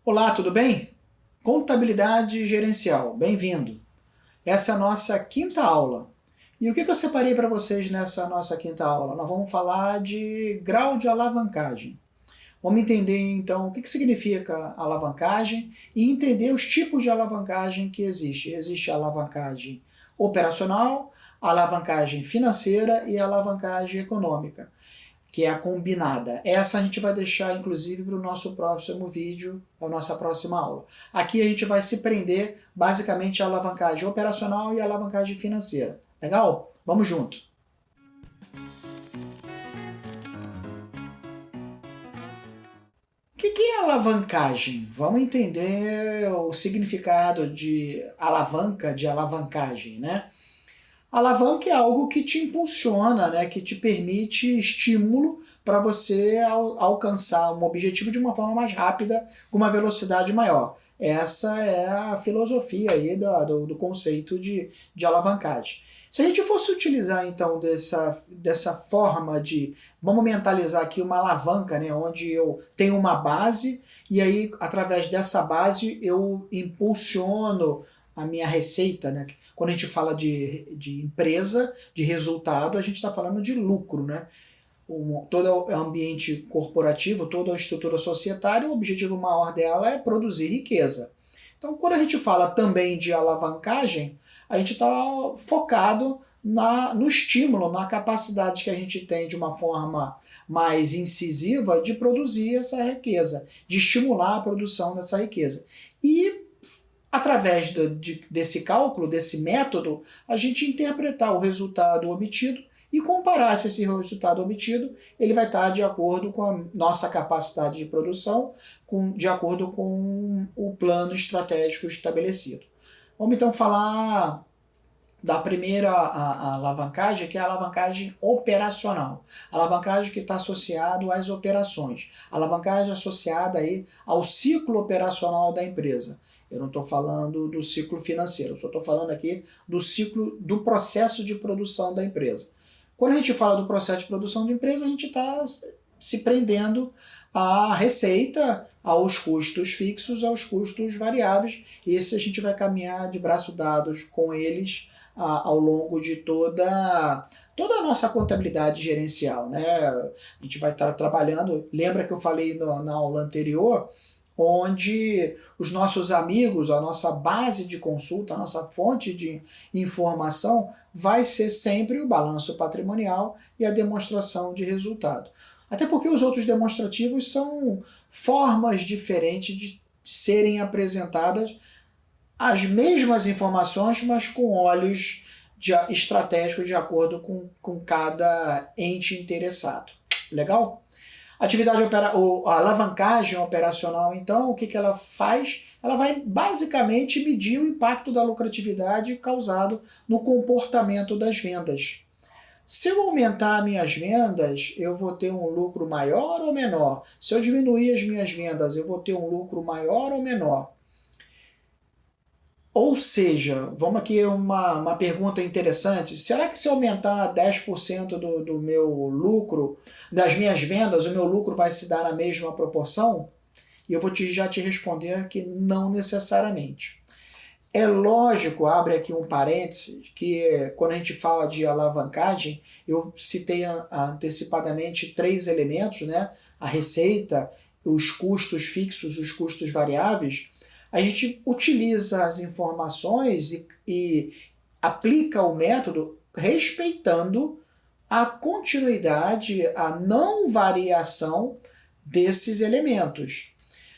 Olá, tudo bem? Contabilidade gerencial, bem-vindo. Essa é a nossa quinta aula. E o que eu separei para vocês nessa nossa quinta aula? Nós vamos falar de grau de alavancagem. Vamos entender então o que significa alavancagem e entender os tipos de alavancagem que existe. Existe a alavancagem operacional, a alavancagem financeira e a alavancagem econômica, que é a combinada. Essa a gente vai deixar, inclusive, para o nosso próximo vídeo, a nossa próxima aula. Aqui a gente vai se prender, basicamente, à alavancagem operacional e à alavancagem financeira. Legal? Vamos junto! O que é alavancagem? Vamos entender o significado de alavanca, de alavancagem, né? Alavanca é algo que te impulsiona, né, que te permite estímulo para você alcançar um objetivo de uma forma mais rápida, com uma velocidade maior. Essa é a filosofia aí do conceito de alavancagem. Se a gente fosse utilizar então dessa forma de, vamos mentalizar aqui uma alavanca, né, onde eu tenho uma base e aí através dessa base eu impulsiono a minha receita, né? Quando a gente fala de empresa, de resultado, a gente está falando de lucro, né? Todo o ambiente corporativo, toda a estrutura societária, o objetivo maior dela é produzir riqueza. Então, quando a gente fala também de alavancagem, a gente está focado no estímulo, na capacidade que a gente tem de uma forma mais incisiva de produzir essa riqueza, de estimular a produção dessa riqueza. E através desse cálculo, desse método, a gente interpretar o resultado obtido e comparar se esse resultado obtido ele vai estar de acordo com a nossa capacidade de produção, de acordo com o plano estratégico estabelecido. Vamos então falar da primeira alavancagem, que é a alavancagem operacional. A alavancagem que está associada às operações. A alavancagem associada aí ao ciclo operacional da empresa. Eu não estou falando do ciclo financeiro, eu só estou falando aqui do ciclo do processo de produção da empresa. Quando a gente fala do processo de produção da empresa, a gente está se prendendo à receita, aos custos fixos, aos custos variáveis. Esse a gente vai caminhar de braço dados com eles ao longo de toda a nossa contabilidade gerencial, né? A gente vai estar trabalhando, lembra que eu falei na aula anterior, onde os nossos amigos, a nossa base de consulta, a nossa fonte de informação vai ser sempre o balanço patrimonial e a demonstração de resultado. Até porque os outros demonstrativos são formas diferentes de serem apresentadas as mesmas informações, mas com olhos estratégicos de acordo com cada ente interessado. Legal? A alavancagem operacional, então, o que ela faz? Ela vai basicamente medir o impacto da lucratividade causado no comportamento das vendas. Se eu aumentar minhas vendas, eu vou ter um lucro maior ou menor? Se eu diminuir as minhas vendas, eu vou ter um lucro maior ou menor? Ou seja, vamos aqui uma pergunta interessante, será que se eu aumentar 10% do meu lucro, das minhas vendas, o meu lucro vai se dar na mesma proporção? E eu vou já te responder que não necessariamente. É lógico, abre aqui um parênteses, que quando a gente fala de alavancagem, eu citei antecipadamente 3 elementos, né? A receita, os custos fixos, os custos variáveis. A gente utiliza as informações e aplica o método respeitando a continuidade, a não variação desses elementos.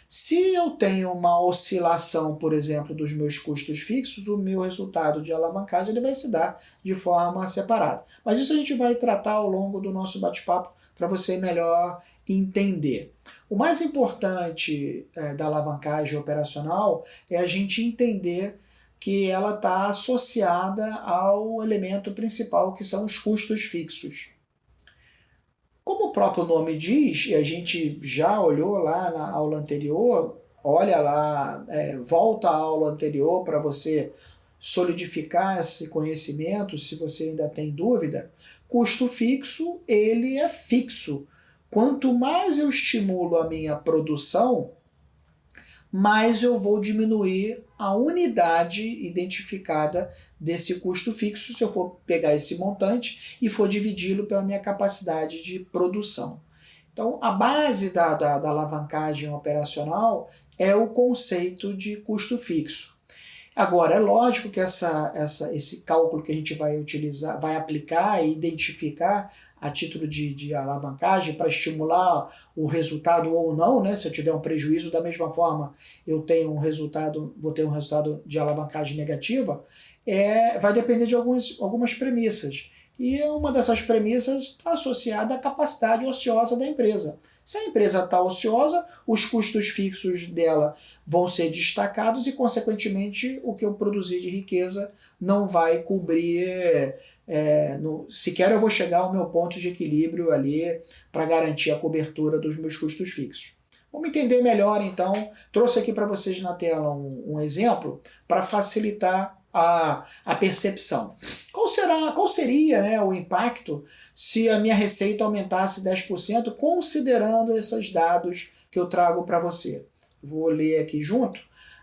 Se eu tenho uma oscilação, por exemplo, dos meus custos fixos, o meu resultado de alavancagem ele vai se dar de forma separada. Mas isso a gente vai tratar ao longo do nosso bate-papo para você melhor entender. O mais importante da alavancagem operacional é a gente entender que ela está associada ao elemento principal, que são os custos fixos. Como o próprio nome diz, e a gente já olhou lá na aula anterior, olha lá, volta à aula anterior para você solidificar esse conhecimento, se você ainda tem dúvida, custo fixo, ele é fixo. Quanto mais eu estimulo a minha produção, mais eu vou diminuir a unidade identificada desse custo fixo se eu for pegar esse montante e for dividi-lo pela minha capacidade de produção. Então, a base da alavancagem operacional é o conceito de custo fixo. Agora, é lógico que esse cálculo que a gente vai utilizar, vai aplicar e identificar a título de alavancagem para estimular o resultado ou não, né? Se eu tiver um prejuízo, da mesma forma eu tenho vou ter um resultado de alavancagem negativa, vai depender de algumas premissas. E uma dessas premissas está associada à capacidade ociosa da empresa. Se a empresa está ociosa, os custos fixos dela vão ser destacados e, consequentemente, o que eu produzir de riqueza não vai cobrir. Sequer eu vou chegar ao meu ponto de equilíbrio ali para garantir a cobertura dos meus custos fixos. Vamos entender melhor, então. Trouxe aqui para vocês na tela um exemplo para facilitar a percepção. Qual seria, né, o impacto se a minha receita aumentasse 10%, considerando esses dados que eu trago para você? Vou ler aqui junto.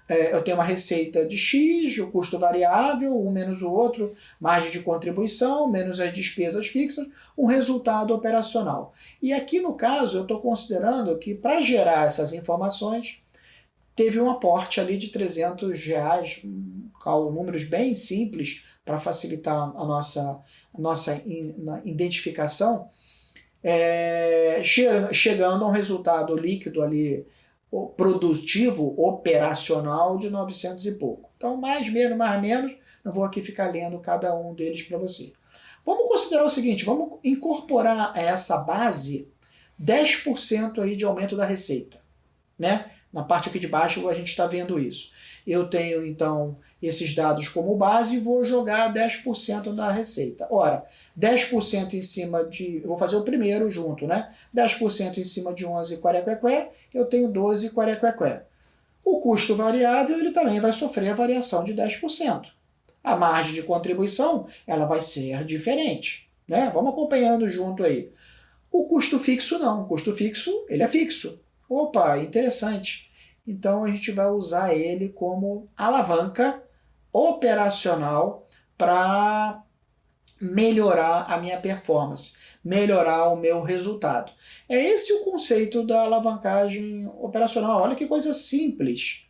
Eu tenho uma receita de X, o custo variável, um menos o outro, margem de contribuição, menos as despesas fixas, um resultado operacional. E aqui no caso eu estou considerando que para gerar essas informações teve um aporte ali de R$300, números bem simples para facilitar a nossa identificação, chegando a um resultado líquido ali produtivo, operacional de 900 e pouco. Então, mais menos, não vou aqui ficar lendo cada um deles para você. Vamos considerar o seguinte, vamos incorporar a essa base 10% aí de aumento da receita, né? Na parte aqui de baixo a gente está vendo isso. Eu tenho, então, esses dados como base e vou jogar 10% da receita. Ora, 10% em cima de... Eu vou fazer o primeiro junto, né? 10% em cima de 11 quarequequé, eu tenho 12 quarequequé. O custo variável ele também vai sofrer a variação de 10%. A margem de contribuição ela vai ser diferente, né? Vamos acompanhando junto aí. O custo fixo não. O custo fixo ele é fixo. Opa, interessante. Então a gente vai usar ele como alavanca operacional para melhorar a minha performance, melhorar o meu resultado. É esse o conceito da alavancagem operacional. Olha que coisa simples.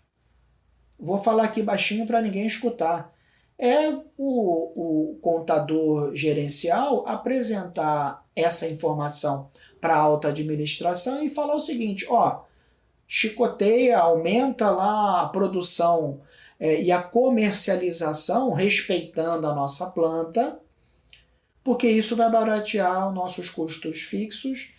Vou falar aqui baixinho para ninguém escutar. É o contador gerencial apresentar essa informação para a alta administração e falar o seguinte, ó, chicoteia, aumenta lá a produção e a comercialização respeitando a nossa planta, porque isso vai baratear os nossos custos fixos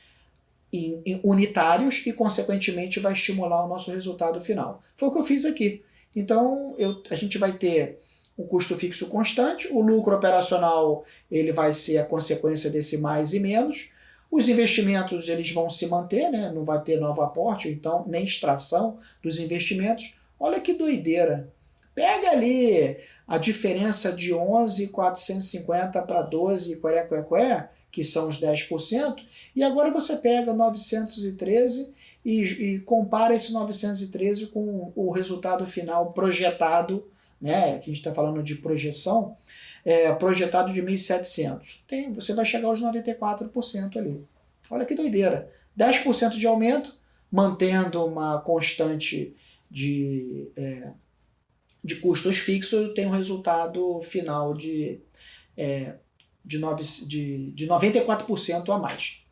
unitários e, consequentemente, vai estimular o nosso resultado final. Foi o que eu fiz aqui. Então, a gente vai ter o custo fixo constante, o lucro operacional ele vai ser a consequência desse mais e menos, os investimentos eles vão se manter, né? Não vai ter novo aporte, então nem extração dos investimentos. Olha que doideira. Pega ali a diferença de 11.450 para 12 quarequequé, que são os 10%, e agora você pega 913 e compara esse 913 com o resultado final projetado, né? Que a gente está falando de projeção, projetado de 1.700. Você vai chegar aos 94% ali. Olha que doideira. 10% de aumento, mantendo uma constante de custos fixos, tem um resultado final de 94% a mais.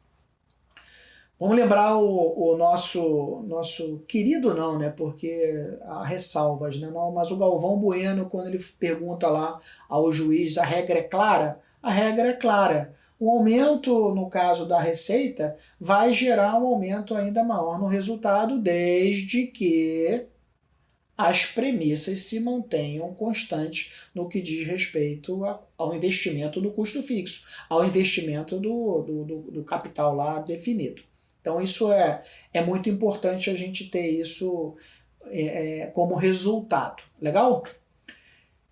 Vamos lembrar o nosso querido não, né? Porque há ressalvas, né? Mas o Galvão Bueno, quando ele pergunta lá ao juiz, a regra é clara? A regra é clara. O aumento, no caso da receita, vai gerar um aumento ainda maior no resultado, desde que as premissas se mantenham constantes no que diz respeito ao investimento do custo fixo, ao investimento do capital lá definido. Então isso é muito importante a gente ter isso como resultado. Legal?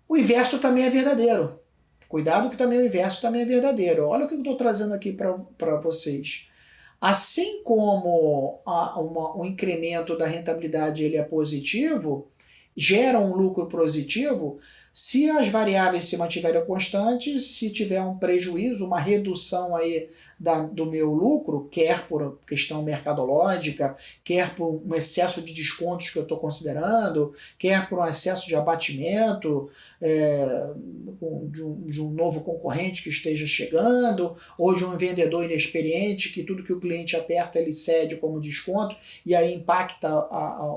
O inverso também é verdadeiro. Cuidado que também o inverso também é verdadeiro. Olha o que eu estou trazendo aqui para vocês. Assim como o incremento da rentabilidade ele é positivo, gera um lucro positivo, se as variáveis se mantiverem constantes, se tiver um prejuízo, uma redução aí do meu lucro, quer por questão mercadológica, quer por um excesso de descontos que eu estou considerando, quer por um excesso de abatimento de um novo concorrente que esteja chegando, ou de um vendedor inexperiente que tudo que o cliente aperta ele cede como desconto e aí impacta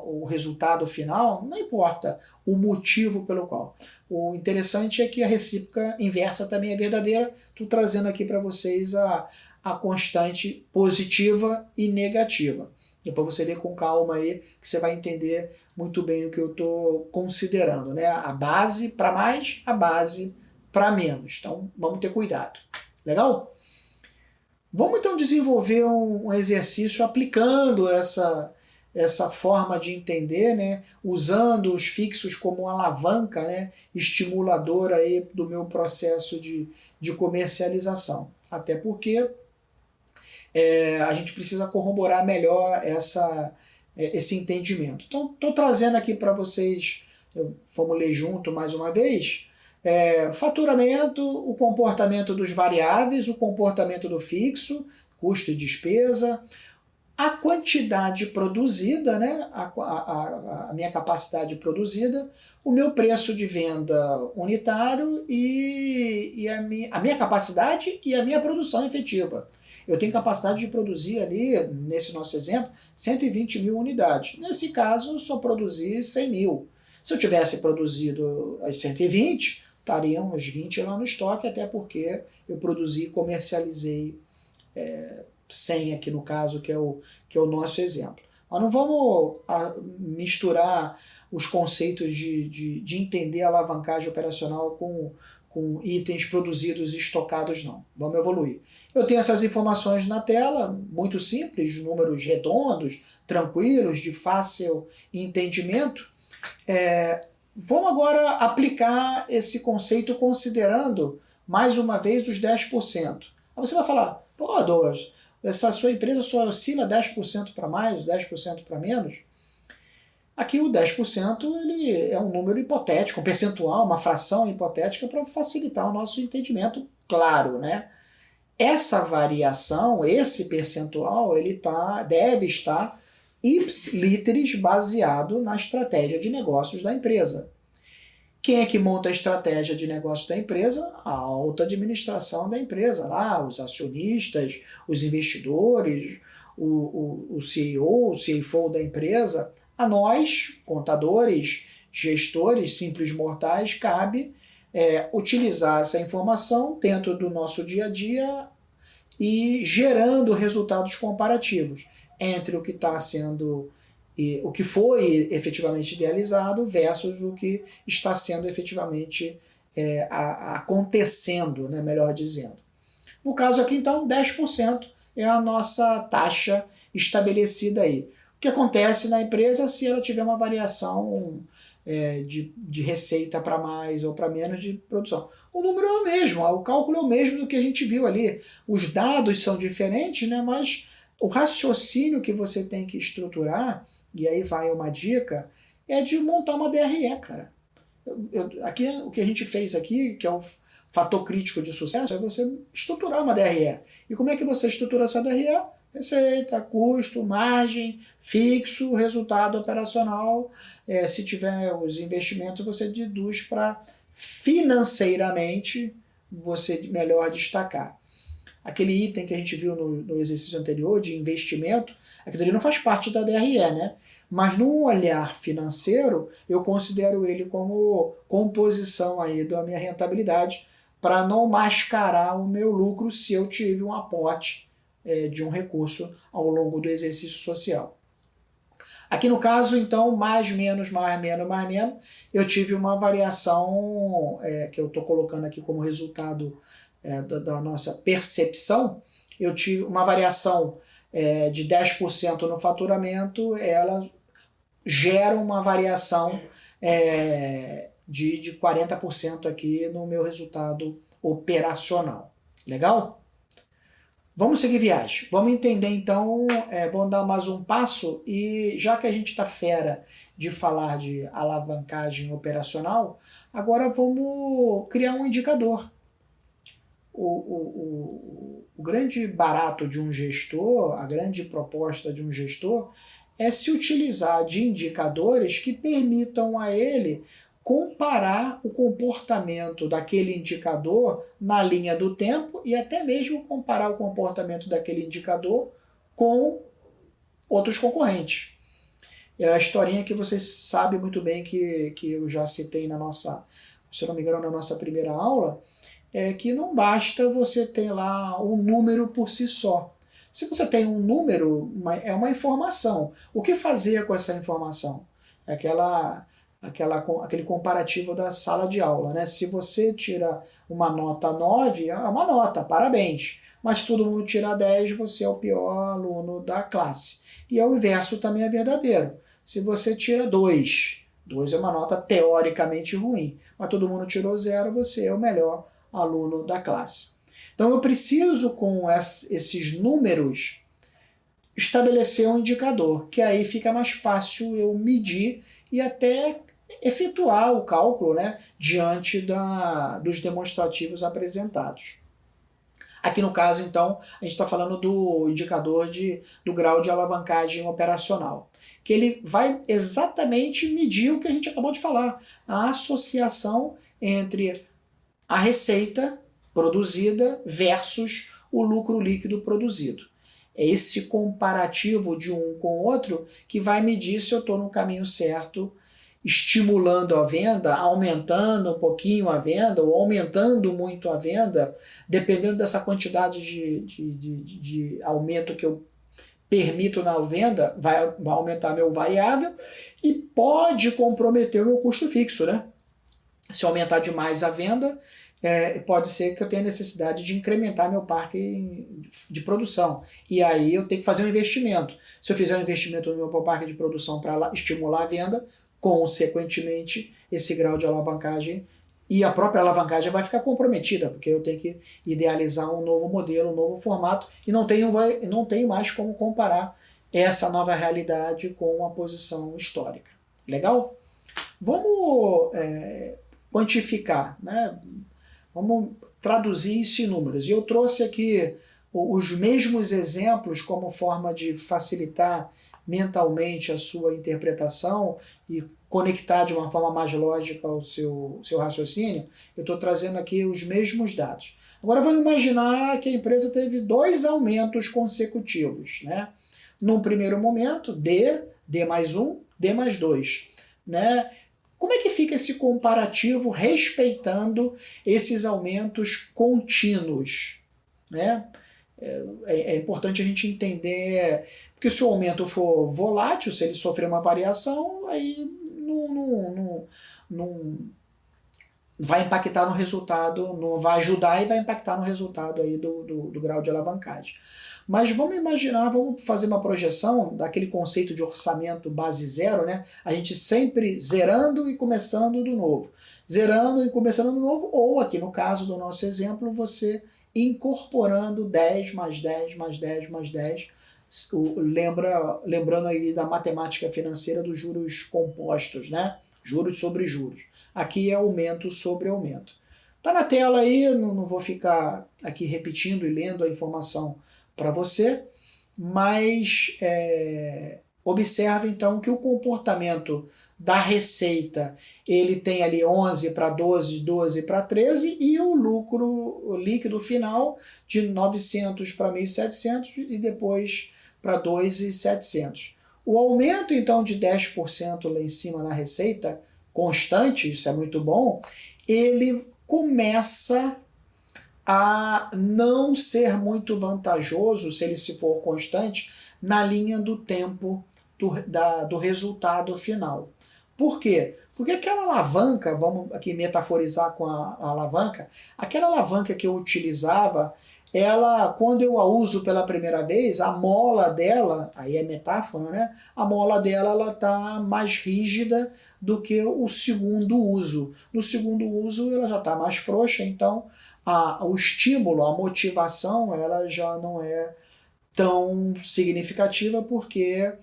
o resultado final, não importa o motivo pelo qual. O interessante é que a recíproca inversa também é verdadeira. Estou trazendo aqui para vocês a constante positiva e negativa. Depois você vê com calma aí que você vai entender muito bem o que eu estou considerando, né? A base para mais, a base para menos. Então vamos ter cuidado. Legal? Vamos então desenvolver um exercício aplicando essa forma de entender, né, usando os fixos como alavanca, né, estimuladora aí do meu processo de comercialização. Até porque a gente precisa corroborar melhor esse entendimento. Então, estou trazendo aqui para vocês, vamos ler junto mais uma vez, faturamento, o comportamento dos variáveis, o comportamento do fixo, custo e despesa, a quantidade produzida, né, a minha capacidade produzida, o meu preço de venda unitário e a minha capacidade e a minha produção efetiva. Eu tenho capacidade de produzir ali, nesse nosso exemplo, 120 mil unidades. Nesse caso, eu só produzi 100 mil. Se eu tivesse produzido as 120, estariam as 20 lá no estoque, até porque eu produzi e comercializei 100 aqui no caso, que é o nosso exemplo. Mas não vamos misturar os conceitos de entender a alavancagem operacional com itens produzidos e estocados, não. Vamos evoluir. Eu tenho essas informações na tela, muito simples, números redondos, tranquilos, de fácil entendimento. Vamos agora aplicar esse conceito considerando, mais uma vez, os 10%. Aí você vai falar, pô, Douglas, essa sua empresa só oscila 10% para mais, 10% para menos. Aqui o 10% ele é um número hipotético, um percentual, uma fração hipotética para facilitar o nosso entendimento claro, né? Essa variação, esse percentual, ele deve estar ipsis literis baseado na estratégia de negócios da empresa. Quem é que monta a estratégia de negócio da empresa? A alta administração da empresa, lá, os acionistas, os investidores, o CEO, o CFO da empresa. A nós, contadores, gestores, simples mortais, cabe utilizar essa informação dentro do nosso dia a dia e gerando resultados comparativos entre o que está sendo o que foi efetivamente idealizado versus o que está sendo efetivamente acontecendo, né, melhor dizendo. No caso aqui, então, 10% é a nossa taxa estabelecida aí. O que acontece na empresa se ela tiver uma variação de receita para mais ou para menos de produção? O número é o mesmo, o cálculo é o mesmo do que a gente viu ali. Os dados são diferentes, né, mas o raciocínio que você tem que estruturar, e aí vai uma dica, é de montar uma DRE, cara. Aqui, o que a gente fez aqui, que é o fator crítico de sucesso, é você estruturar uma DRE. E como é que você estrutura essa DRE? Receita, custo, margem, fixo, resultado operacional. Se tiver os investimentos, você deduz para financeiramente você melhor destacar. Aquele item que a gente viu no exercício anterior de investimento, aquilo ali não faz parte da DRE, né? Mas num olhar financeiro, eu considero ele como composição aí da minha rentabilidade para não mascarar o meu lucro se eu tive um aporte de um recurso ao longo do exercício social. Aqui no caso, então, mais, menos, mais, menos, mais, menos, eu tive uma variação que eu estou colocando aqui como resultado da nossa percepção. Eu tive uma variação de 10% no faturamento, ela gera uma variação de 40% aqui no meu resultado operacional. Legal? Vamos seguir viagem. Vamos entender então, vamos dar mais um passo e já que a gente está fera de falar de alavancagem operacional, agora vamos criar um indicador. O grande barato de um gestor, a grande proposta de um gestor é se utilizar de indicadores que permitam a ele comparar o comportamento daquele indicador na linha do tempo e até mesmo comparar o comportamento daquele indicador com outros concorrentes. É a historinha que vocês sabem muito bem que eu já citei na nossa, se eu não me engano, na nossa primeira aula, é que não basta você ter lá um número por si só. Se você tem um número, é uma informação. O que fazer com essa informação? É aquele comparativo da sala de aula, né? Se você tira uma nota 9, é uma nota, parabéns. Mas se todo mundo tira 10, você é o pior aluno da classe. E o inverso também é verdadeiro. Se você tira 2, 2 é uma nota teoricamente ruim, mas todo mundo tirou 0, você é o melhor aluno da classe. Então eu preciso, com esses números, estabelecer um indicador, que aí fica mais fácil eu medir e até efetuar o cálculo, né, diante dos demonstrativos apresentados. Aqui no caso, então, a gente está falando do indicador do grau de alavancagem operacional, que ele vai exatamente medir o que a gente acabou de falar, a associação entre a receita produzida versus o lucro líquido produzido. É esse comparativo de um com o outro que vai medir se eu estou no caminho certo, estimulando a venda, aumentando um pouquinho a venda ou aumentando muito a venda, dependendo dessa quantidade de aumento que eu permito na venda, vai aumentar meu variável e pode comprometer o meu custo fixo, né? Se aumentar demais a venda, pode ser que eu tenha necessidade de incrementar meu parque de produção. E aí eu tenho que fazer um investimento. Se eu fizer um investimento no meu parque de produção para estimular a venda, consequentemente, esse grau de alavancagem e a própria alavancagem vai ficar comprometida, porque eu tenho que idealizar um novo modelo, um novo formato, e não tenho mais como comparar essa nova realidade com a posição histórica. Legal? Vamos quantificar, né? Vamos traduzir isso em números. E eu trouxe aqui os mesmos exemplos como forma de facilitar mentalmente a sua interpretação e conectar de uma forma mais lógica o seu raciocínio. Eu estou trazendo aqui os mesmos dados. Agora vamos imaginar que a empresa teve 2 aumentos consecutivos, né? Num primeiro momento, D mais 1, D mais 2, né? Como é que fica esse comparativo respeitando esses aumentos contínuos, né? É importante a gente entender, porque se o aumento for volátil, se ele sofrer uma variação, aí não vai impactar no resultado, não vai ajudar e vai impactar no resultado aí do grau de alavancagem. Mas vamos imaginar, vamos fazer uma projeção daquele conceito de orçamento base zero, né? A gente sempre zerando e começando do novo. Zerando e começando do novo, ou aqui no caso do nosso exemplo, você incorporando 10 mais 10 mais 10 mais 10, lembrando aí da matemática financeira dos juros compostos, né? Juros sobre juros. Aqui é aumento sobre aumento. Tá na tela aí, não vou ficar aqui repetindo e lendo a informação para você, mas observe então que o comportamento da receita, ele tem ali 11 para 12, 12 para 13 e o lucro líquido final de 900 para 1.700 e depois para 2.700. O aumento então de 10% lá em cima na receita, constante, isso é muito bom, ele começa a não ser muito vantajoso, se ele for constante, na linha do tempo do resultado final. Por quê? Porque aquela alavanca, vamos aqui metaforizar com a alavanca, aquela alavanca que eu utilizava, ela, quando eu a uso pela primeira vez, a mola dela, aí é metáfora, né? A mola dela, ela tá mais rígida do que o segundo uso. No segundo uso, ela já está mais frouxa, então o estímulo, a motivação, ela já não é tão significativa, porque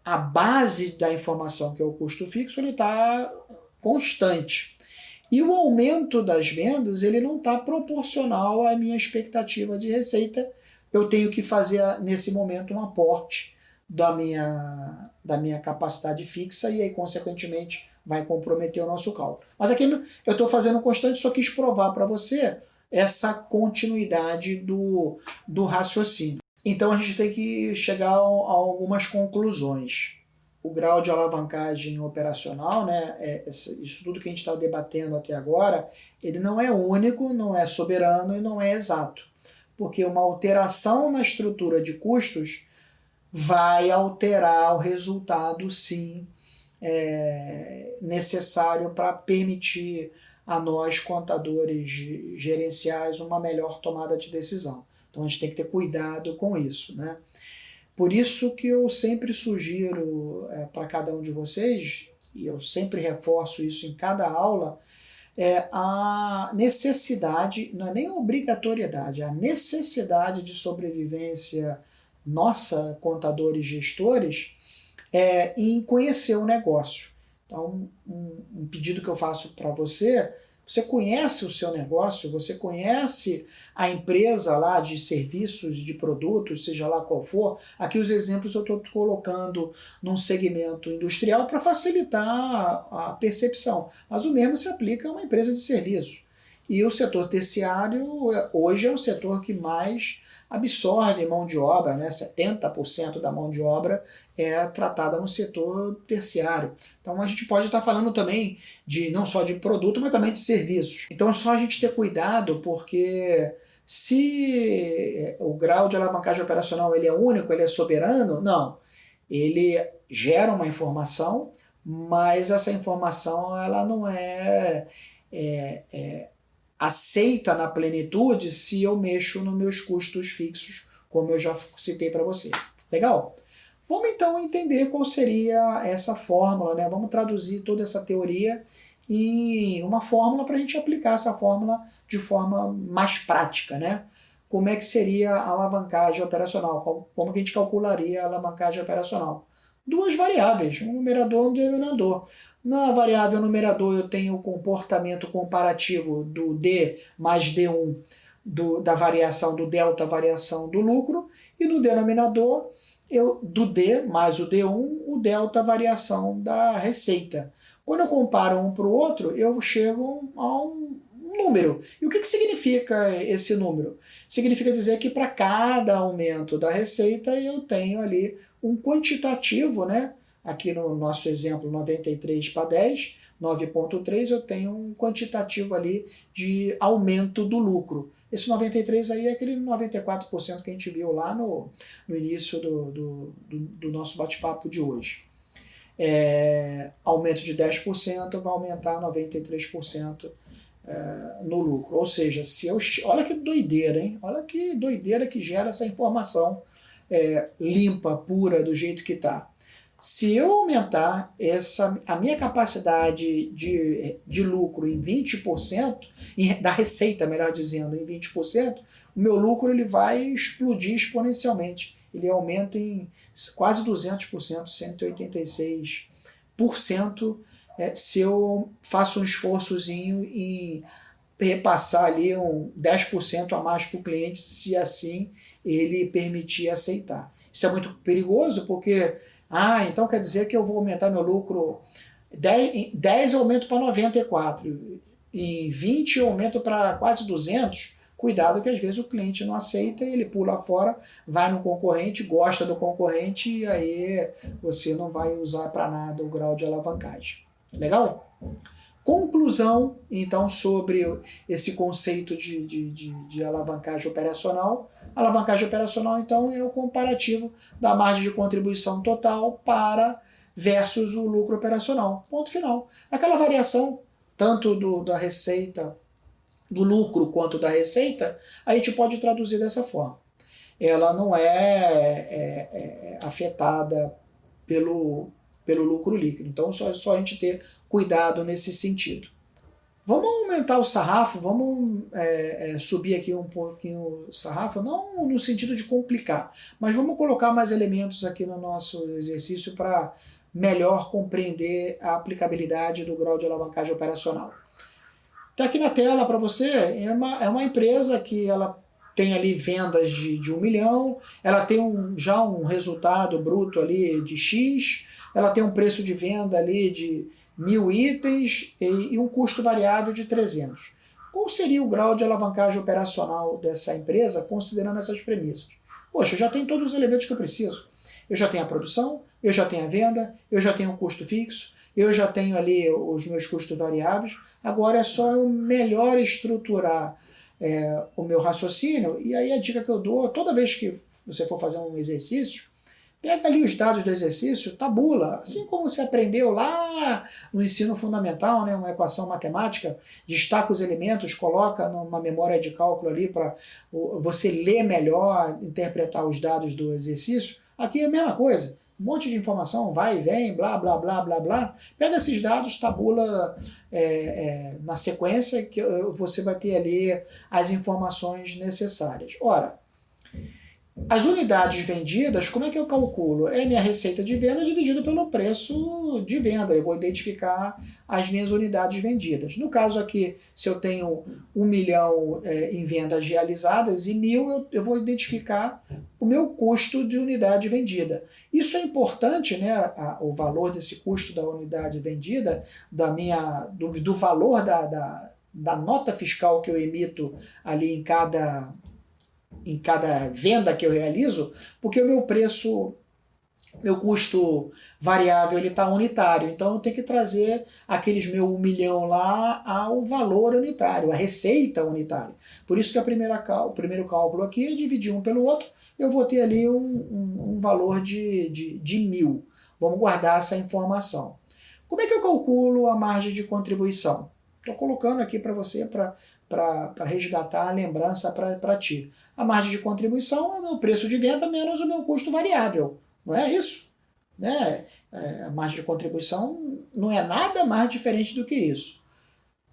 a base da informação, que é o custo fixo, ele está constante. E o aumento das vendas, ele não está proporcional à minha expectativa de receita. Eu tenho que fazer, nesse momento, um aporte da minha capacidade fixa, e aí, consequentemente, vai comprometer o nosso cálculo. Mas aqui eu estou fazendo constante, só quis provar para você essa continuidade do raciocínio. Então a gente tem que chegar a algumas conclusões. O grau de alavancagem operacional, né, isso tudo que a gente está debatendo até agora, ele não é único, não é soberano e não é exato. Porque uma alteração na estrutura de custos vai alterar o resultado, sim, necessário para permitir a nós, contadores gerenciais, uma melhor tomada de decisão. Então a gente tem que ter cuidado com isso, né? Por isso que eu sempre sugiro para cada um de vocês, e eu sempre reforço isso em cada aula, a necessidade, não é nem a obrigatoriedade, a necessidade de sobrevivência nossa, contadores gestores, em conhecer o negócio. Então, um pedido que eu faço para você: você conhece o seu negócio, você conhece a empresa lá de serviços, de produtos, seja lá qual for. Aqui os exemplos eu estou colocando num segmento industrial para facilitar a percepção, mas o mesmo se aplica a uma empresa de serviço. E o setor terciário hoje é o setor que mais absorve mão de obra, né? 70% da mão de obra é tratada no setor terciário. Então a gente pode estar falando também não só de produto, mas também de serviços. Então é só a gente ter cuidado, porque se o grau de alavancagem operacional ele é único, ele é soberano, não. Ele gera uma informação, mas essa informação ela não aceita na plenitude se eu mexo nos meus custos fixos, como eu já citei para você. Legal? Vamos então entender qual seria essa fórmula, né? Vamos traduzir toda essa teoria em uma fórmula para a gente aplicar essa fórmula de forma mais prática, né? Como é que seria a alavancagem operacional? Como que a gente calcularia a alavancagem operacional? Duas variáveis, um numerador e um denominador. Na variável numerador eu tenho o comportamento comparativo do D mais D1 da variação do delta, variação do lucro, e no denominador do D mais o D1, o delta, variação da receita. Quando eu comparo um para o outro, eu chego a um número. E o que significa esse número? Significa dizer que para cada aumento da receita eu tenho ali um quantitativo, né? Aqui no nosso exemplo 93 para 10, 9,3, eu tenho um quantitativo ali de aumento do lucro. Esse 93 aí é aquele 94% que a gente viu lá no início do nosso bate-papo de hoje. Aumento de 10% vai aumentar 93% no lucro. Ou seja, olha que doideira, hein? Olha que doideira que gera essa informação limpa, pura, do jeito que está. Se eu aumentar a minha capacidade de lucro em 20%, da receita, melhor dizendo, em 20%, o meu lucro ele vai explodir exponencialmente. Ele aumenta em quase 200%, 186%, se eu faço um esforçozinho em repassar ali 10% a mais para o cliente, se assim ele permitir aceitar. Isso é muito perigoso, porque então quer dizer que eu vou aumentar meu lucro 10 eu aumento para 94, em 20 eu aumento para quase 200. Cuidado que às vezes o cliente não aceita, ele pula fora, vai no concorrente, gosta do concorrente, e aí você não vai usar para nada o grau de alavancagem. Legal? Conclusão, então, sobre esse conceito de alavancagem operacional. A alavancagem operacional, então, é o comparativo da margem de contribuição total versus o lucro operacional. Ponto final. Aquela variação, tanto da receita, do lucro quanto da receita, a gente pode traduzir dessa forma. Ela não é afetada pelo lucro líquido. Então, só a gente ter cuidado nesse sentido. Vamos aumentar o sarrafo, vamos subir aqui um pouquinho o sarrafo, não no sentido de complicar, mas vamos colocar mais elementos aqui no nosso exercício para melhor compreender a aplicabilidade do grau de alavancagem operacional. Está aqui na tela para você, é uma empresa que ela tem ali vendas de 1 milhão, ela tem já um resultado bruto ali de X, ela tem um preço de venda ali de 1.000 itens e um custo variável de 300. Qual seria o grau de alavancagem operacional dessa empresa, considerando essas premissas? Poxa, eu já tenho todos os elementos que eu preciso. Eu já tenho a produção, eu já tenho a venda, eu já tenho o custo fixo, eu já tenho ali os meus custos variáveis, agora é só eu melhor estruturar o meu raciocínio, e aí a dica que eu dou, toda vez que você for fazer um exercício, pega ali os dados do exercício, tabula, assim como você aprendeu lá no ensino fundamental, né, uma equação matemática, destaca os elementos, coloca numa memória de cálculo ali para você ler melhor, interpretar os dados do exercício. Aqui é a mesma coisa, um monte de informação, vai e vem, blá, blá, blá, blá, blá. Pega esses dados, tabula na sequência, que você vai ter ali as informações necessárias. Ora, as unidades vendidas, como é que eu calculo? É minha receita de venda dividida pelo preço de venda. Eu vou identificar as minhas unidades vendidas. No caso aqui, se eu tenho 1 milhão em vendas realizadas e 1.000, eu vou identificar o meu custo de unidade vendida. Isso é importante, né? O valor desse custo da unidade vendida, do valor da nota fiscal que eu emito ali em cada venda que eu realizo, porque o meu preço, meu custo variável, ele está unitário. Então eu tenho que trazer aqueles meu 1 milhão lá ao valor unitário, a receita unitária. Por isso que o primeiro cálculo aqui é dividir um pelo outro, eu vou ter ali um valor de 1.000. Vamos guardar essa informação. Como é que eu calculo a margem de contribuição? Estou colocando aqui para você, para resgatar a lembrança para ti. A margem de contribuição é o meu preço de venda menos o meu custo variável. Não é isso? Né? A margem de contribuição não é nada mais diferente do que isso.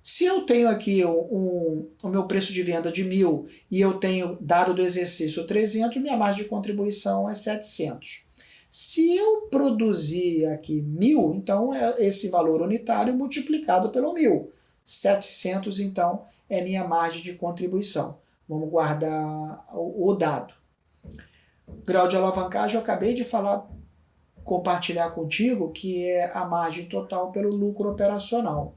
Se eu tenho aqui o meu preço de venda de 1.000 e eu tenho, dado do exercício, 300, minha margem de contribuição é 700. Se eu produzir aqui 1.000, então é esse valor unitário multiplicado pelo 1.000. 700, então, é minha margem de contribuição. Vamos guardar o dado. Grau de alavancagem, eu acabei de compartilhar contigo, que é a margem total pelo lucro operacional.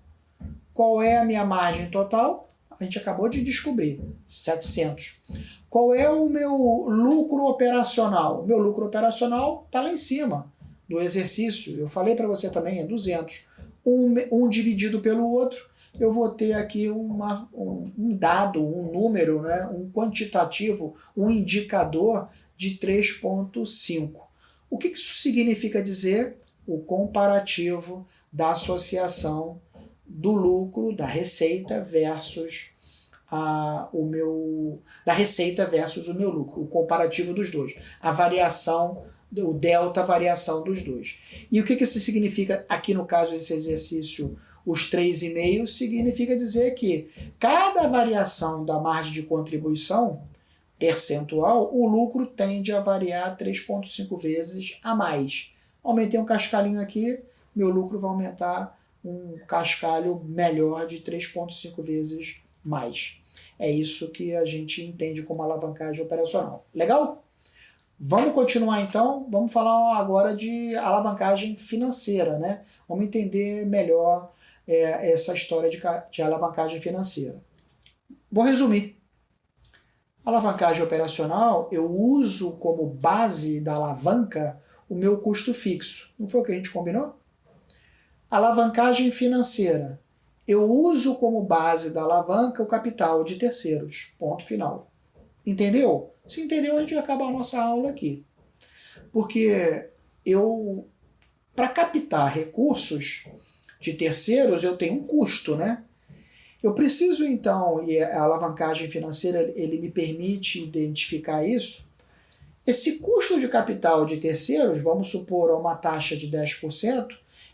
Qual é a minha margem total? A gente acabou de descobrir, 700. Qual é o meu lucro operacional? O meu lucro operacional está lá em cima do exercício. Eu falei para você também, é 200. Um dividido pelo outro, eu vou ter aqui um dado, um número, né, um quantitativo, um indicador de 3,5. O que isso significa dizer? O comparativo da associação do lucro, da receita versus da receita versus o meu lucro, o comparativo dos dois, a variação, o delta variação dos dois. E o que isso significa aqui no caso desse exercício? Os 3,5 significa dizer que cada variação da margem de contribuição percentual, o lucro tende a variar 3,5 vezes a mais. Aumentei um cascalhinho aqui, meu lucro vai aumentar um cascalho melhor de 3,5 vezes mais. É isso que a gente entende como alavancagem operacional. Legal? Vamos continuar então, vamos falar agora de alavancagem financeira, né? Vamos entender melhor essa história de alavancagem financeira. Vou resumir. Alavancagem operacional, eu uso como base da alavanca o meu custo fixo. Não foi o que a gente combinou? Alavancagem financeira, eu uso como base da alavanca o capital de terceiros. Ponto final. Entendeu? Se entendeu, a gente vai acabar a nossa aula aqui. Porque para captar recursos de terceiros, eu tenho um custo, né? Eu preciso, então, e a alavancagem financeira ele me permite identificar isso, esse custo de capital de terceiros, vamos supor, a uma taxa de 10%,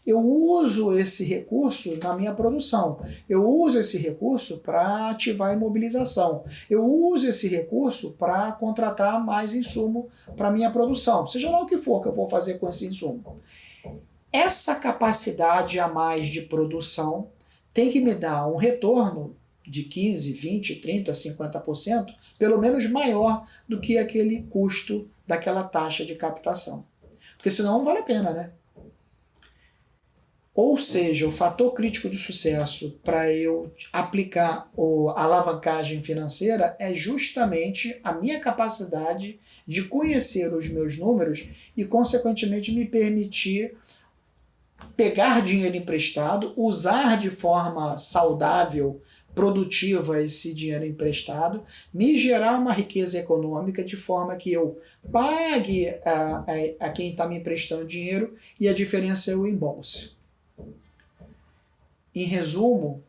eu uso esse recurso na minha produção, eu uso esse recurso para ativar a imobilização, eu uso esse recurso para contratar mais insumo para a minha produção, seja lá o que for que eu vou fazer com esse insumo. Essa capacidade a mais de produção tem que me dar um retorno de 15, 20, 30, 50%, pelo menos maior do que aquele custo daquela taxa de captação. Porque senão não vale a pena, né? Ou seja, o fator crítico de sucesso para eu aplicar a alavancagem financeira é justamente a minha capacidade de conhecer os meus números e, consequentemente, me permitir pegar dinheiro emprestado, usar de forma saudável, produtiva esse dinheiro emprestado, me gerar uma riqueza econômica de forma que eu pague a quem está me emprestando dinheiro e a diferença eu embolse. Em resumo,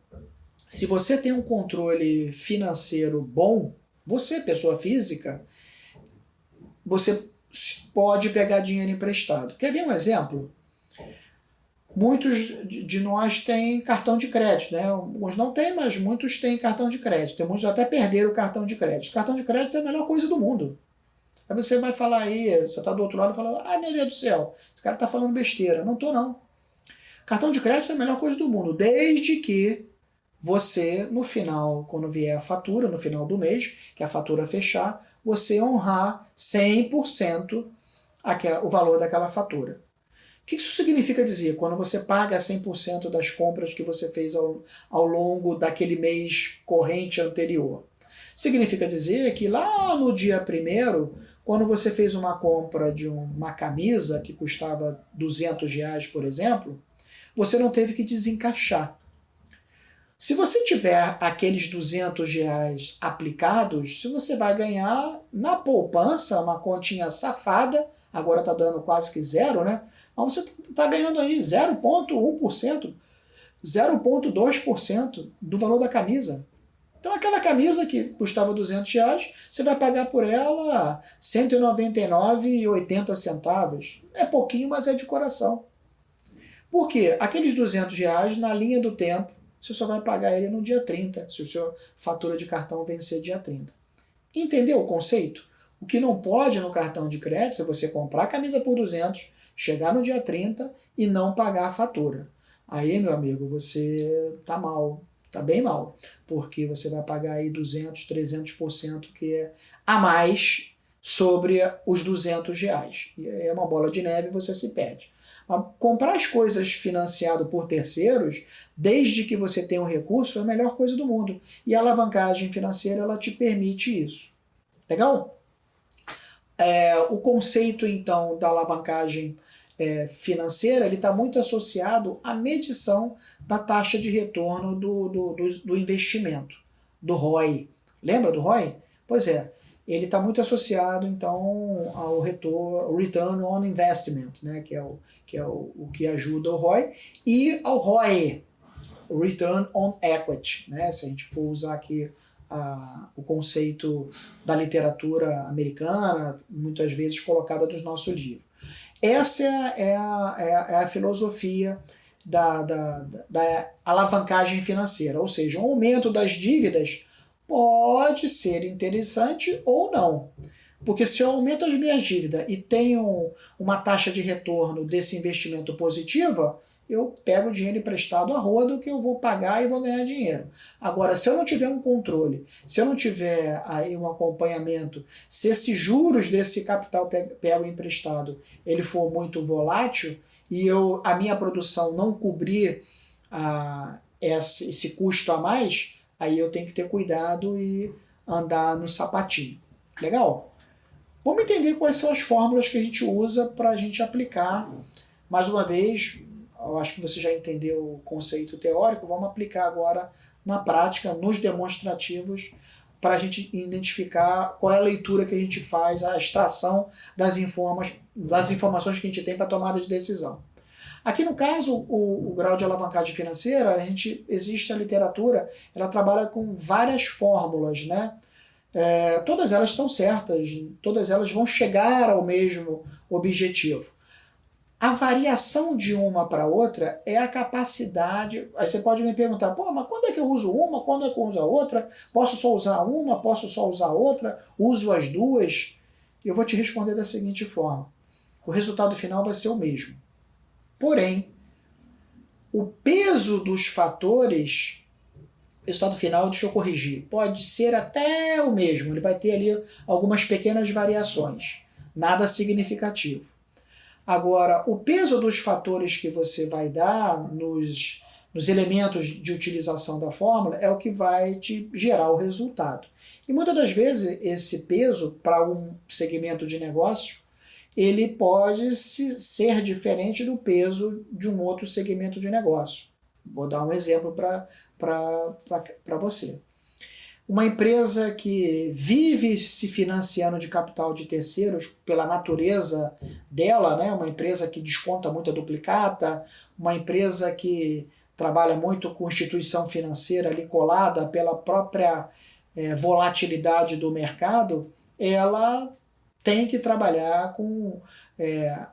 se você tem um controle financeiro bom, você, pessoa física, você pode pegar dinheiro emprestado. Quer ver um exemplo? Muitos de nós têm cartão de crédito, né? Alguns não têm, mas muitos têm cartão de crédito. Tem muitos até perderam o cartão de crédito. O cartão de crédito é a melhor coisa do mundo. Aí você vai falar aí, você está do outro lado e fala, meu Deus do céu, esse cara está falando besteira. Não estou, não. Cartão de crédito é a melhor coisa do mundo, desde que você, no final, quando vier a fatura, no final do mês, que a fatura fechar, você honrar 100% o valor daquela fatura. O que isso significa dizer? Quando você paga 100% das compras que você fez ao longo daquele mês corrente anterior. Significa dizer que lá no dia 1º, quando você fez uma compra de uma camisa que custava R$200, por exemplo, você não teve que desencaixar. Se você tiver aqueles R$200 aplicados, você vai ganhar na poupança uma continha safada, agora está dando quase que zero, né? Mas você está ganhando aí 0,1%, 0,2% do valor da camisa. Então aquela camisa que custava R$200, você vai pagar por ela R$ 199,80. É pouquinho, mas é de coração. Por quê? Aqueles R$200, na linha do tempo, você só vai pagar ele no dia 30, se a sua fatura de cartão vencer dia 30. Entendeu o conceito? O que não pode no cartão de crédito é você comprar a camisa por 200, chegar no dia 30 e não pagar a fatura. Aí, meu amigo, você tá mal, tá bem mal, porque você vai pagar aí 200, 300% que é a mais sobre os R$200. E é uma bola de neve e você se perde. Comprar as coisas financiado por terceiros, desde que você tenha um recurso, é a melhor coisa do mundo. E a alavancagem financeira, ela te permite isso. Legal? O conceito, então, da alavancagem financeira, ele está muito associado à medição da taxa de retorno do investimento, do ROI. Lembra do ROI? Pois é. Ele está muito associado, então, ao Return on Investment, né, que é o que ajuda o ROI, e ao ROE, o Return on Equity, né, se a gente for usar aqui o conceito da literatura americana, muitas vezes colocada nos nossos livros. Essa é a filosofia da alavancagem financeira, ou seja, um aumento das dívidas pode ser interessante ou não. Porque se eu aumento as minhas dívidas e tenho uma taxa de retorno desse investimento positiva, eu pego dinheiro emprestado a rodo que eu vou pagar e vou ganhar dinheiro. Agora, se eu não tiver um controle, se eu não tiver aí um acompanhamento, se esses juros desse capital pego emprestado ele for muito volátil e a minha produção não cobrir esse custo a mais, aí eu tenho que ter cuidado e andar no sapatinho. Legal? Vamos entender quais são as fórmulas que a gente usa para a gente aplicar. Mais uma vez, eu acho que você já entendeu o conceito teórico, vamos aplicar agora na prática, nos demonstrativos, para a gente identificar qual é a leitura que a gente faz, a extração das informações que a gente tem para tomada de decisão. Aqui no caso, o grau de alavancagem financeira, existe a literatura, ela trabalha com várias fórmulas, né? Todas elas estão certas, todas elas vão chegar ao mesmo objetivo. A variação de uma para outra é a capacidade. Aí você pode me perguntar, pô, mas quando é que eu uso uma? Quando é que eu uso a outra? Posso só usar uma? Posso só usar outra? Uso as duas? Eu vou te responder da seguinte forma. O resultado final vai ser o mesmo. Porém, o peso dos fatores, resultado final, deixa eu corrigir, pode ser até o mesmo. Ele vai ter ali algumas pequenas variações. Nada significativo. Agora, o peso dos fatores que você vai dar nos elementos de utilização da fórmula é o que vai te gerar o resultado. E muitas das vezes esse peso para um segmento de negócio, ele pode ser diferente do peso de um outro segmento de negócio. Vou dar um exemplo para você. Uma empresa que vive se financiando de capital de terceiros pela natureza dela, né? Uma empresa que desconta muita duplicata, uma empresa que trabalha muito com instituição financeira ali colada pela própria volatilidade do mercado, ela tem que trabalhar com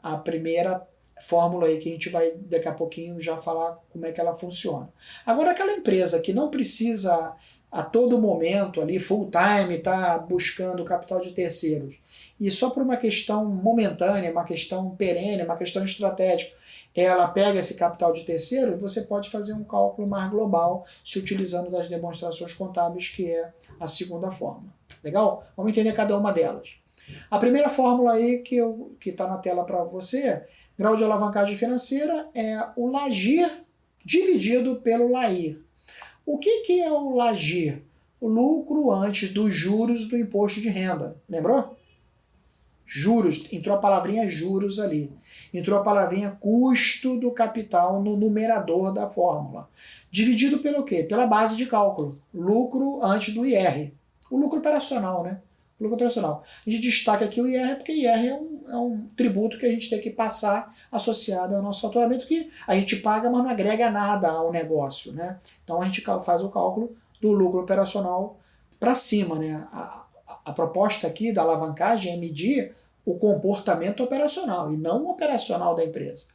a primeira fórmula aí que a gente vai daqui a pouquinho já falar como é que ela funciona. Agora, aquela empresa que não precisa a todo momento ali, full time, está buscando capital de terceiros, e só por uma questão momentânea, uma questão perene, uma questão estratégica, ela pega esse capital de terceiro e você pode fazer um cálculo mais global se utilizando das demonstrações contábeis, que é a segunda fórmula. Legal? Vamos entender cada uma delas. A primeira fórmula aí que está na tela para você, grau de alavancagem financeira, é o LAGIR dividido pelo LAIR. O que é o LAGIR? O lucro antes dos juros do imposto de renda. Lembrou? Juros. Entrou a palavrinha juros ali. Entrou a palavrinha custo do capital no numerador da fórmula. Dividido pelo quê? Pela base de cálculo. Lucro antes do IR. O lucro operacional, né? O lucro operacional. A gente destaca aqui o IR porque IR é um tributo que a gente tem que passar associado ao nosso faturamento, que a gente paga, mas não agrega nada ao negócio, né? Então a gente faz o cálculo do lucro operacional para cima, né? A proposta aqui da alavancagem é medir o comportamento operacional e não o operacional da empresa.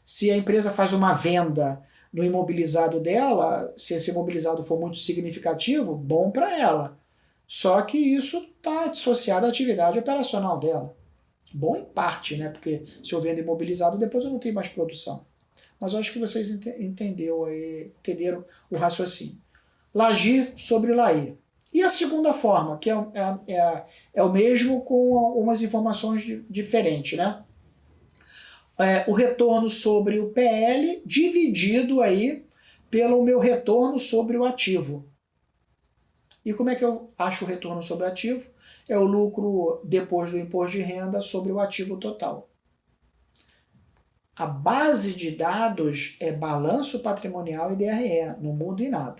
Se a empresa faz uma venda no imobilizado dela, se esse imobilizado for muito significativo, bom para ela. Só que isso está associado à atividade operacional dela. Bom em parte, né? Porque se eu vendo imobilizado, depois eu não tenho mais produção. Mas eu acho que vocês entenderam o raciocínio. LAGIR sobre LAIR. E a segunda forma, que é o mesmo com umas informações diferentes, né? O retorno sobre o PL dividido aí pelo meu retorno sobre o ativo. E como é que eu acho o retorno sobre o ativo? É o lucro depois do imposto de renda sobre o ativo total. A base de dados é balanço patrimonial e DRE, não muda em nada.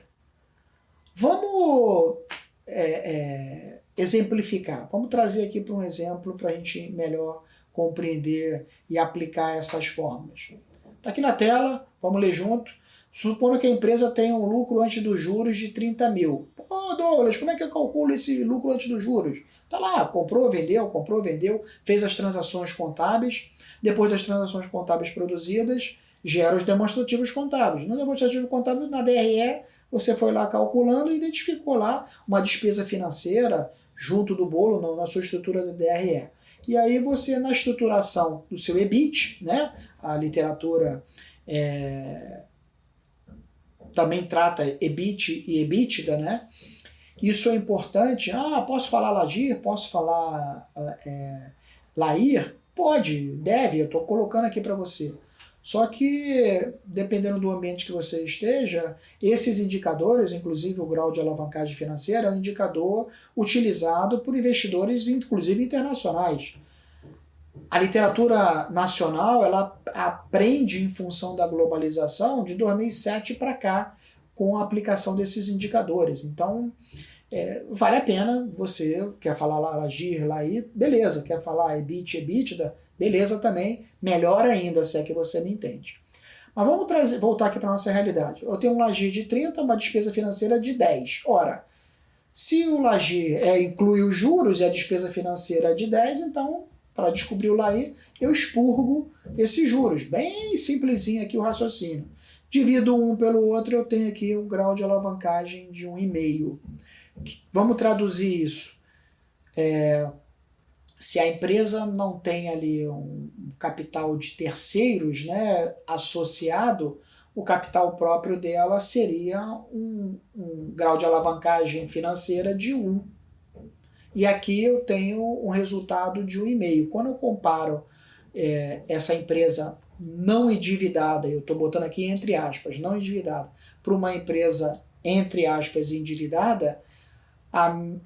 Vamos exemplificar. Vamos trazer aqui para um exemplo para a gente melhor compreender e aplicar essas fórmulas. Está aqui na tela, vamos ler junto. Supondo que a empresa tenha um lucro antes dos juros de 30 mil. Pô, Douglas, como é que eu calculo esse lucro antes dos juros? Tá lá, comprou, vendeu, fez as transações contábeis. Depois das transações contábeis produzidas, gera os demonstrativos contábeis. No demonstrativo contábil, na DRE, você foi lá calculando e identificou lá uma despesa financeira junto do bolo na sua estrutura da DRE. E aí você, na estruturação do seu EBIT, né, a literatura também trata EBIT e EBITDA, né? Isso é importante. Posso falar LAGIR? Posso falar LAIR? Pode, deve, eu estou colocando aqui para você. Só que, dependendo do ambiente que você esteja, esses indicadores, inclusive o grau de alavancagem financeira, é um indicador utilizado por investidores, inclusive internacionais. A literatura nacional, ela aprende em função da globalização de 2007 para cá, com a aplicação desses indicadores. Então, vale a pena, você quer falar LAGIR, LAIR, beleza, quer falar EBIT, EBITDA, beleza também, melhor ainda, se é que você me entende. Mas vamos voltar aqui para a nossa realidade. Eu tenho um LAGIR de 30, uma despesa financeira de 10. Ora, se o LAGIR inclui os juros e a despesa financeira é de 10, então Para descobrir o LAI, eu expurgo esses juros. Bem simplesinho aqui o raciocínio. Divido um pelo outro, eu tenho aqui o grau de alavancagem de 1,5. Vamos traduzir isso. Se a empresa não tem ali um capital de terceiros, né, associado, o capital próprio dela seria um grau de alavancagem financeira de 1. E aqui eu tenho um resultado de 1,5. Quando eu comparo essa empresa não endividada, eu estou botando aqui entre aspas, não endividada, para uma empresa entre aspas endividada,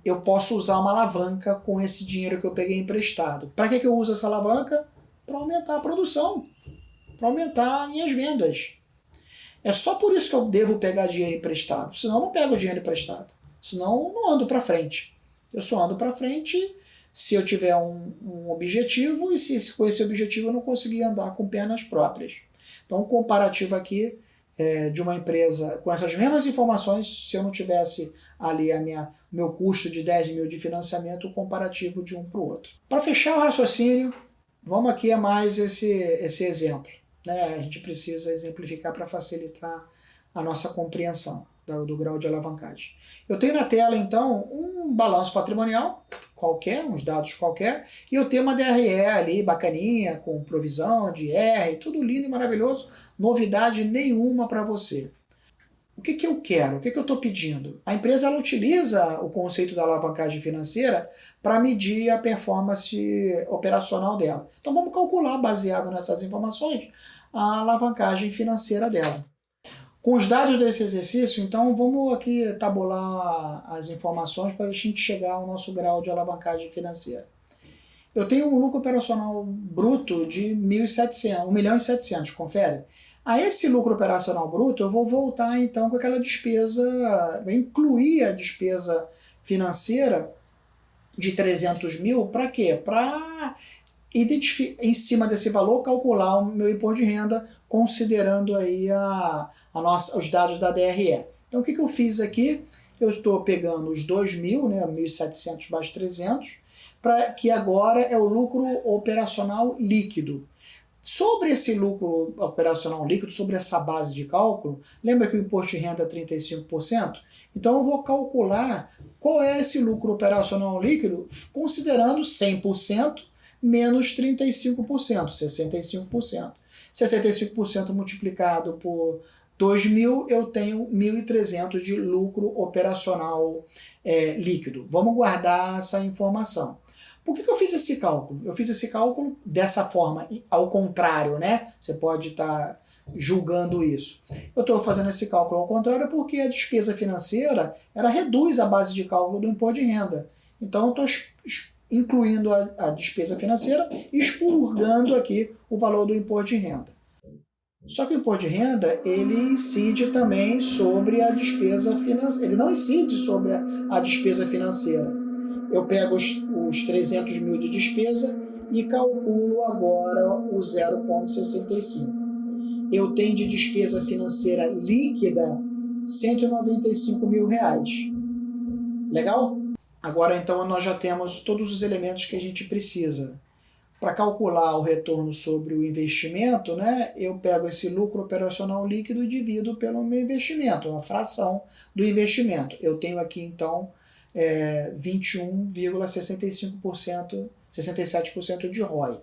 eu posso usar uma alavanca com esse dinheiro que eu peguei emprestado. Para que eu uso essa alavanca? Para aumentar a produção, para aumentar minhas vendas. É só por isso que eu devo pegar dinheiro emprestado, senão eu não pego dinheiro emprestado, senão eu não ando para frente. Eu só ando para frente se eu tiver um objetivo e se com esse objetivo eu não conseguir andar com pernas próprias. Então, o comparativo aqui de uma empresa com essas mesmas informações, se eu não tivesse ali meu custo de 10 mil de financiamento, o comparativo de um para o outro. Para fechar o raciocínio, vamos aqui a mais esse exemplo. Né? A gente precisa exemplificar para facilitar a nossa compreensão do grau de alavancagem. Eu tenho na tela, então, um balanço patrimonial qualquer, uns dados qualquer, e eu tenho uma DRE ali bacaninha, com provisão de R, tudo lindo e maravilhoso, novidade nenhuma para você. O que eu quero? O que eu estou pedindo? A empresa ela utiliza o conceito da alavancagem financeira para medir a performance operacional dela. Então vamos calcular, baseado nessas informações, a alavancagem financeira dela. Com os dados desse exercício, então vamos aqui tabular as informações para a gente chegar ao nosso grau de alavancagem financeira. Eu tenho um lucro operacional bruto de 1.700.000, confere? A esse lucro operacional bruto, eu vou voltar então com aquela despesa, vou incluir a despesa financeira de 300 mil, para quê? Para em cima desse valor, calcular o meu imposto de renda, considerando aí os dados da DRE. Então, o que eu fiz aqui? Eu estou pegando os 2.000, né, 1.700 mais 300, que agora é o lucro operacional líquido. Sobre esse lucro operacional líquido, sobre essa base de cálculo, lembra que o imposto de renda é 35%? Então, eu vou calcular qual é esse lucro operacional líquido, considerando 100%, menos 35%, 65%. 65% multiplicado por 2.000, eu tenho 1.300 de lucro operacional líquido. Vamos guardar essa informação. Por que eu fiz esse cálculo? Eu fiz esse cálculo dessa forma, ao contrário, né? Você pode estar julgando isso. Eu estou fazendo esse cálculo ao contrário porque a despesa financeira ela reduz a base de cálculo do imposto de renda. Então, eu estou incluindo a despesa financeira e expurgando aqui o valor do imposto de renda. Só que o imposto de renda, ele incide também sobre a despesa financeira. Ele não incide sobre a despesa financeira. Eu pego os 300 mil de despesa e calculo agora o 0,65. Eu tenho de despesa financeira líquida 195 mil reais. Legal? Agora, então, nós já temos todos os elementos que a gente precisa. Para calcular o retorno sobre o investimento, né, eu pego esse lucro operacional líquido e divido pelo meu investimento, a fração do investimento. Eu tenho aqui, então, 21,65%, 67% de ROI.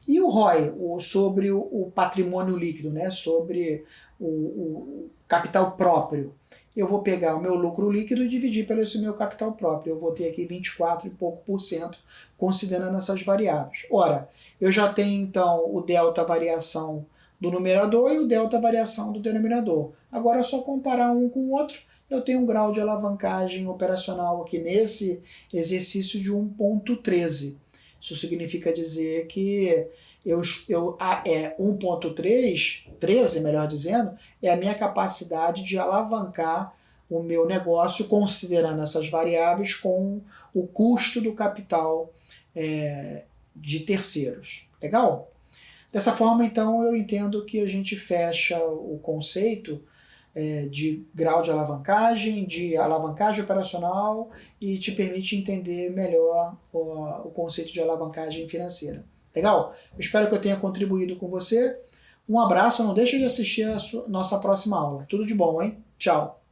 E o ROI, sobre o patrimônio líquido, né, sobre o capital próprio. Eu vou pegar o meu lucro líquido e dividir pelo esse meu capital próprio. Eu vou ter aqui 24 e pouco por cento, considerando essas variáveis. Ora, eu já tenho então o delta variação do numerador e o delta variação do denominador. Agora é só comparar um com o outro. Eu tenho um grau de alavancagem operacional aqui nesse exercício de 1,13. Isso significa dizer que 1,3, 13 melhor dizendo, é a minha capacidade de alavancar o meu negócio considerando essas variáveis com o custo do capital de terceiros. Legal? Dessa forma, então, eu entendo que a gente fecha o conceito de grau de alavancagem operacional e te permite entender melhor o conceito de alavancagem financeira. Legal? Eu espero que eu tenha contribuído com você. Um abraço, não deixe de assistir a nossa próxima aula. Tudo de bom, hein? Tchau!